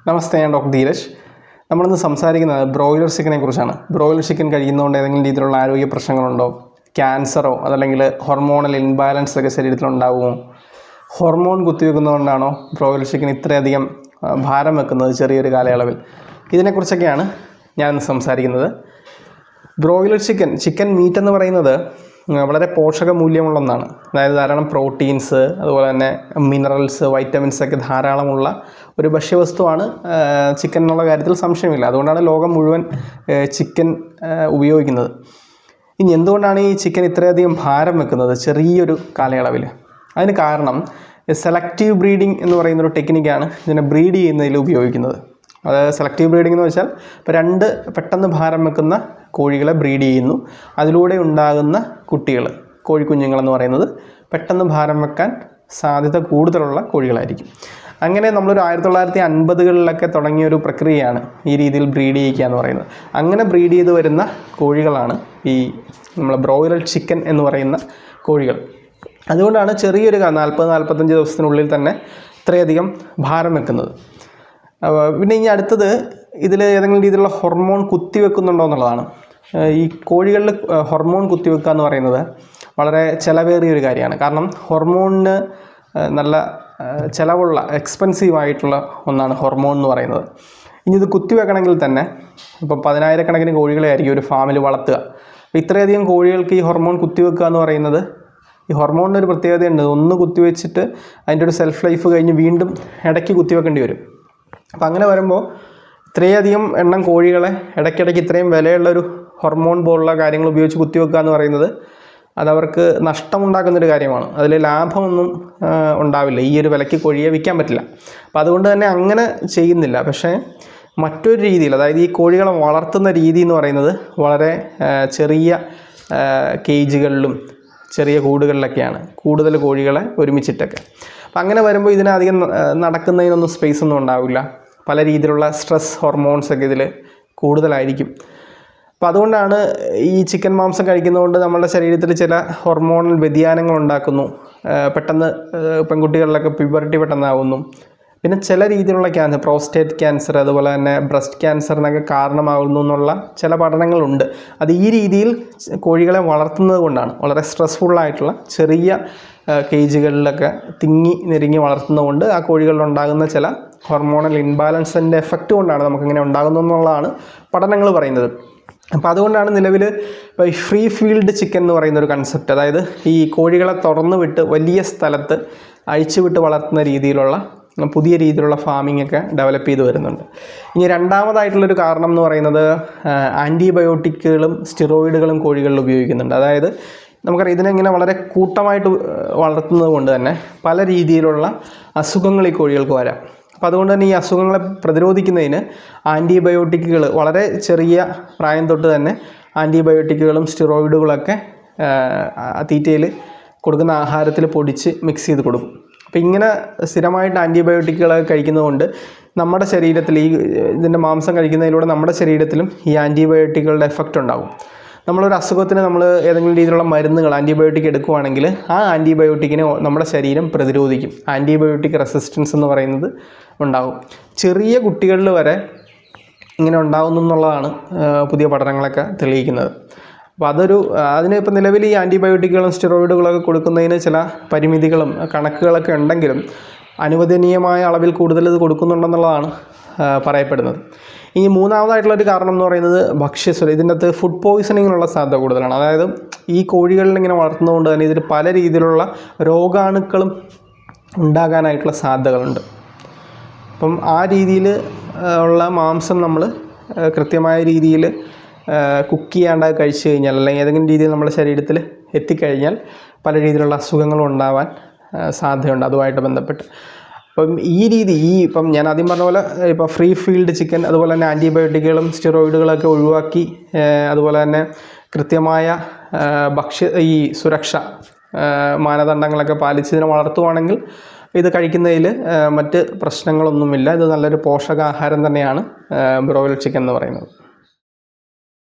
നമസ്തേ, ഞാൻ ഡോക്ടർ ധീരജ്. നമ്മളിന്ന് സംസാരിക്കുന്നത് ബ്രോയിലർ ചിക്കനെ കുറിച്ചാണ്. ബ്രോയിലർ ചിക്കൻ കഴിക്കുന്നതുകൊണ്ട് ഏതെങ്കിലും രീതിയിലുള്ള ആരോഗ്യ പ്രശ്നങ്ങളുണ്ടോ, ക്യാൻസറോ അതല്ലെങ്കിൽ ഹോർമോണൽ ഇൻബാലൻസ് ഒക്കെ ശരീരത്തിലുണ്ടാകുമോ, ഹോർമോൺ കുത്തിവെക്കുന്നതുകൊണ്ടാണോ ബ്രോയിലർ ചിക്കൻ ഇത്രയധികം ഭാരം വെക്കുന്നത് ചെറിയൊരു കാലയളവിൽ, ഇതിനെക്കുറിച്ചൊക്കെയാണ് ഞാൻ സംസാരിക്കുന്നത്. ബ്രോയിലർ ചിക്കൻ മീറ്റ് എന്ന് പറയുന്നത് വളരെ പോഷക മൂല്യമുള്ള ഒന്നാണ്. അതായത് ധാരാളം പ്രോട്ടീൻസ്, അതുപോലെ തന്നെ മിനറൽസ്, വൈറ്റമിൻസ് ഒക്കെ ധാരാളമുള്ള ഒരു ഭക്ഷ്യവസ്തുവാണ് ചിക്കൻ എന്നുള്ള കാര്യത്തിൽ സംശയമില്ല. അതുകൊണ്ടാണ് ലോകം മുഴുവൻ ചിക്കൻ ഉപയോഗിക്കുന്നത്. ഇനി എന്തുകൊണ്ടാണ് ഈ ചിക്കൻ ഇത്രയധികം ഭാരം വെക്കുന്നത് ചെറിയൊരു കാലയളവിൽ? അതിന് കാരണം സെലക്റ്റീവ് ബ്രീഡിംഗ് എന്ന് പറയുന്നൊരു ടെക്നിക്കാണ് ഇതിനെ ബ്രീഡ് ചെയ്യുന്നതിൽ ഉപയോഗിക്കുന്നത്. അതായത് സെലക്റ്റീവ് ബ്രീഡിംഗ് എന്ന് വെച്ചാൽ ഇപ്പോൾ രണ്ട് പെട്ടെന്ന് ഭാരം വെക്കുന്ന കോഴികളെ ബ്രീഡ് ചെയ്യുന്നു. അതിലൂടെ ഉണ്ടാകുന്ന കുട്ടികൾ, കോഴിക്കുഞ്ഞുങ്ങളെന്ന് പറയുന്നത് പെട്ടെന്ന് ഭാരം വെക്കാൻ സാധ്യത കൂടുതലുള്ള കോഴികളായിരിക്കും. അങ്ങനെ നമ്മളൊരു 1950കളിലൊക്കെ തുടങ്ങിയൊരു പ്രക്രിയയാണ് ഈ രീതിയിൽ ബ്രീഡ് ചെയ്യിക്കുക എന്ന് പറയുന്നത്. അങ്ങനെ ബ്രീഡ് ചെയ്ത് വരുന്ന കോഴികളാണ് ഈ നമ്മളെ ബ്രോയിലർ ചിക്കൻ എന്ന് പറയുന്ന കോഴികൾ. അതുകൊണ്ടാണ് ചെറിയൊരു 40-45 ദിവസത്തിനുള്ളിൽ തന്നെ ഇത്രയധികം ഭാരം വെക്കുന്നത്. പിന്നെ ഇനി അടുത്തത്, ഇതിൽ ഏതെങ്കിലും രീതിയിലുള്ള ഹോർമോൺ കുത്തിവെക്കുന്നുണ്ടോ എന്നുള്ളതാണ്. ഈ കോഴികളിൽ ഹോർമോൺ കുത്തിവെക്കുക എന്ന് പറയുന്നത് വളരെ ചിലവേറിയൊരു കാര്യമാണ്. കാരണം ഹോർമോണിന് നല്ല ചിലവുള്ള, എക്സ്പെൻസീവായിട്ടുള്ള ഒന്നാണ് ഹോർമോൺ എന്ന് പറയുന്നത്. ഇനി ഇത് കുത്തിവെക്കണമെങ്കിൽ തന്നെ ഇപ്പോൾ 10,000-കണക്കിന് കോഴികളെ ആയിരിക്കും ഒരു ഫാമിൽ വളർത്തുക. അപ്പോൾ ഇത്രയധികം കോഴികൾക്ക് ഈ ഹോർമോൺ കുത്തിവെക്കുക എന്ന് പറയുന്നത്, ഈ ഹോർമോണിനൊരു പ്രത്യേകതയുണ്ട്. ഒന്ന് കുത്തിവെച്ചിട്ട് അതിൻ്റെ ഒരു സെൽഫ് ലൈഫ് കഴിഞ്ഞ് വീണ്ടും ഇടയ്ക്ക് കുത്തിവെക്കേണ്ടി വരും. അപ്പം അങ്ങനെ വരുമ്പോൾ ഇത്രയധികം എണ്ണം കോഴികളെ ഇടയ്ക്കിടയ്ക്ക് ഇത്രയും വിലയുള്ളൊരു ഹോർമോൺ പോലുള്ള കാര്യങ്ങൾ ഉപയോഗിച്ച് കുത്തിവെക്കുക എന്ന് പറയുന്നത് അതവർക്ക് നഷ്ടമുണ്ടാക്കുന്നൊരു കാര്യമാണ്. അതിൽ ലാഭമൊന്നും ഉണ്ടാവില്ല. ഈ ഒരു വിലയ്ക്ക് കോഴിയെ വിൽക്കാൻ പറ്റില്ല. അപ്പോൾ അതുകൊണ്ട് തന്നെ അങ്ങനെ ചെയ്യുന്നില്ല. പക്ഷേ മറ്റൊരു രീതിയിൽ, അതായത് ഈ കോഴികളെ വളർത്തുന്ന രീതി എന്ന് പറയുന്നത് വളരെ ചെറിയ കേജുകളിലും ചെറിയ കൂടുകളിലൊക്കെയാണ്, കൂടുതൽ കോഴികളെ ഒരുമിച്ചിട്ടൊക്കെ. അപ്പം അങ്ങനെ വരുമ്പോൾ ഇതിനധികം നടക്കുന്നതിനൊന്നും സ്പേസ് ഒന്നും ഉണ്ടാവില്ല. പല രീതിയിലുള്ള സ്ട്രെസ് ഹോർമോൺസൊക്കെ ഇതിൽ കൂടുതലായിരിക്കും. അപ്പം അതുകൊണ്ടാണ് ഈ ചിക്കൻ മാംസം കഴിക്കുന്നതുകൊണ്ട് നമ്മുടെ ശരീരത്തിൽ ചില ഹോർമോണൽ വ്യതിയാനങ്ങൾ ഉണ്ടാക്കുന്നു. പെട്ടെന്ന് പെൺകുട്ടികളിലൊക്കെ പ്യൂബർട്ടി പെട്ടെന്നാവുന്നു. പിന്നെ ചില രീതിയിലുള്ള ക്യാൻസർ, പ്രോസ്റ്റേറ്റ് ക്യാൻസർ, അതുപോലെ തന്നെ ബ്രസ്റ്റ് ക്യാൻസറിനൊക്കെ കാരണമാകുന്നു എന്നുള്ള ചില പഠനങ്ങളുണ്ട്. അത് ഈ രീതിയിൽ കോഴികളെ വളർത്തുന്നത് കൊണ്ടാണ്. വളരെ സ്ട്രെസ്ഫുള്ളായിട്ടുള്ള ചെറിയ കേജുകളിലൊക്കെ തിങ്ങി നെരുങ്ങി വളർത്തുന്നതുകൊണ്ട് ആ കോഴികളിലുണ്ടാകുന്ന ചില ഹോർമോണൽ ഇൻബാലൻസിൻ്റെ എഫക്റ്റ് കൊണ്ടാണ് നമുക്കിങ്ങനെ ഉണ്ടാകുന്നു എന്നുള്ളതാണ് പഠനങ്ങൾ പറയുന്നത്. അപ്പോൾ അതുകൊണ്ടാണ് നിലവിൽ ഇപ്പോൾ ഈ ഫ്രീ ഫീൽഡ് ചിക്കൻ എന്ന് പറയുന്നൊരു കൺസെപ്റ്റ്, അതായത് ഈ കോഴികളെ തുറന്നു വിട്ട് വലിയ സ്ഥലത്ത് അഴിച്ചു വിട്ട് വളർത്തുന്ന രീതിയിലുള്ള പുതിയ രീതിയിലുള്ള ഫാമിംഗ് ഒക്കെ ഡെവലപ്പ് ചെയ്ത് വരുന്നുണ്ട്. ഇനി രണ്ടാമതായിട്ടുള്ളൊരു കാരണം എന്ന് പറയുന്നത് ആൻറ്റിബയോട്ടിക്കുകളും സ്റ്റിറോയിഡുകളും കോഴികളിൽ ഉപയോഗിക്കുന്നുണ്ട്. അതായത് നമുക്കറിയാം, ഇതിനെങ്ങനെ വളരെ കൂട്ടമായിട്ട് വളർത്തുന്നത് കൊണ്ട് തന്നെ പല രീതിയിലുള്ള അസുഖങ്ങൾ ഈ കോഴികൾക്ക് വരാം. അപ്പോൾ അതുകൊണ്ട് തന്നെ ഈ അസുഖങ്ങളെ പ്രതിരോധിക്കുന്നതിന് ആൻറ്റിബയോട്ടിക്കുകൾ വളരെ ചെറിയ പ്രായം തൊട്ട് തന്നെ ആൻറ്റിബയോട്ടിക്കുകളും സ്റ്റിറോയിഡുകളൊക്കെ തീറ്റയിൽ കൊടുക്കുന്ന ആഹാരത്തിൽ പൊടിച്ച് മിക്സ് ചെയ്ത് കൊടുക്കും. അപ്പോൾ ഇങ്ങനെ സ്ഥിരമായിട്ട് ആൻറ്റിബയോട്ടിക്കുകളൊക്കെ കഴിക്കുന്നതുകൊണ്ട് നമ്മുടെ ശരീരത്തിൽ ഇതിൻ്റെ മാംസം കഴിക്കുന്നതിലൂടെ നമ്മുടെ ശരീരത്തിലും ഈ ആൻറ്റിബയോട്ടിക്കുകളുടെ എഫക്റ്റ് ഉണ്ടാകും. നമ്മളൊരു അസുഖത്തിന് നമ്മൾ ഏതെങ്കിലും രീതിയിലുള്ള മരുന്നുകൾ, ആൻറ്റിബയോട്ടിക് എടുക്കുകയാണെങ്കിൽ ആ ആൻറ്റിബയോട്ടിക്കിനെ നമ്മുടെ ശരീരം പ്രതിരോധിക്കും. ആൻറ്റിബയോട്ടിക് റെസിസ്റ്റൻസ് എന്ന് പറയുന്നത് ഉണ്ടാകും. ചെറിയ കുട്ടികളിൽ വരെ ഇങ്ങനെ ഉണ്ടാകുന്നു എന്നുള്ളതാണ് പുതിയ പഠനങ്ങളൊക്കെ തെളിയിക്കുന്നത്. അപ്പോൾ അതിന് ഇപ്പോൾ നിലവിൽ ഈ ആൻറ്റിബയോട്ടിക്കുകളും സ്റ്റിറോയിഡുകളൊക്കെ കൊടുക്കുന്നതിന് ചില പരിമിതികളും കണക്കുകളൊക്കെ ഉണ്ടെങ്കിലും അനുവദനീയമായ അളവിൽ കൂടുതൽ ഇത് കൊടുക്കുന്നുണ്ടെന്നുള്ളതാണ് പറയപ്പെടുന്നത്. ഈ മൂന്നാമതായിട്ടുള്ളൊരു കാരണം എന്ന് പറയുന്നത് ഭക്ഷ്യസുര. ഇതിൻ്റെ അകത്ത് ഫുഡ് പോയ്സണിങ്ങിനുള്ള സാധ്യത കൂടുതലാണ്. അതായത് ഈ കോഴികളിൽ ഇങ്ങനെ വളർത്തുന്നതുകൊണ്ട് തന്നെ ഇതിൽ പല രീതിയിലുള്ള രോഗാണുക്കളും ഉണ്ടാകാനായിട്ടുള്ള സാധ്യതകളുണ്ട്. അപ്പം ആ രീതിയിൽ ഉള്ള മാംസം നമ്മൾ കൃത്യമായ രീതിയിൽ കുക്ക് ചെയ്യാണ്ടായി കഴിച്ചു കഴിഞ്ഞാൽ, അല്ലെങ്കിൽ ഏതെങ്കിലും രീതിയിൽ നമ്മുടെ ശരീരത്തിൽ എത്തിക്കഴിഞ്ഞാൽ പല രീതിയിലുള്ള അസുഖങ്ങളും ഉണ്ടാവാൻ സാധ്യതയുണ്ട് അതുമായിട്ട് ബന്ധപ്പെട്ട്. അപ്പം ഇപ്പം ഞാൻ ആദ്യം പറഞ്ഞ പോലെ ഇപ്പോൾ ഫ്രീ ഫീൽഡ് ചിക്കൻ, അതുപോലെ തന്നെ ആൻറ്റിബയോട്ടിക്കുകളും സ്റ്റിറോയിഡുകളൊക്കെ ഒഴിവാക്കി, അതുപോലെ തന്നെ കൃത്യമായ ഈ സുരക്ഷ മാനദണ്ഡങ്ങളൊക്കെ പാലിച്ച് ഇതിനെ വളർത്തുവാണെങ്കിൽ ഇത് കഴിക്കുന്നതിൽ മറ്റ് പ്രശ്നങ്ങളൊന്നുമില്ല. ഇത് നല്ലൊരു പോഷകാഹാരം തന്നെയാണ് ബ്രോയിലർ ചിക്കൻ എന്ന് പറയുന്നത്.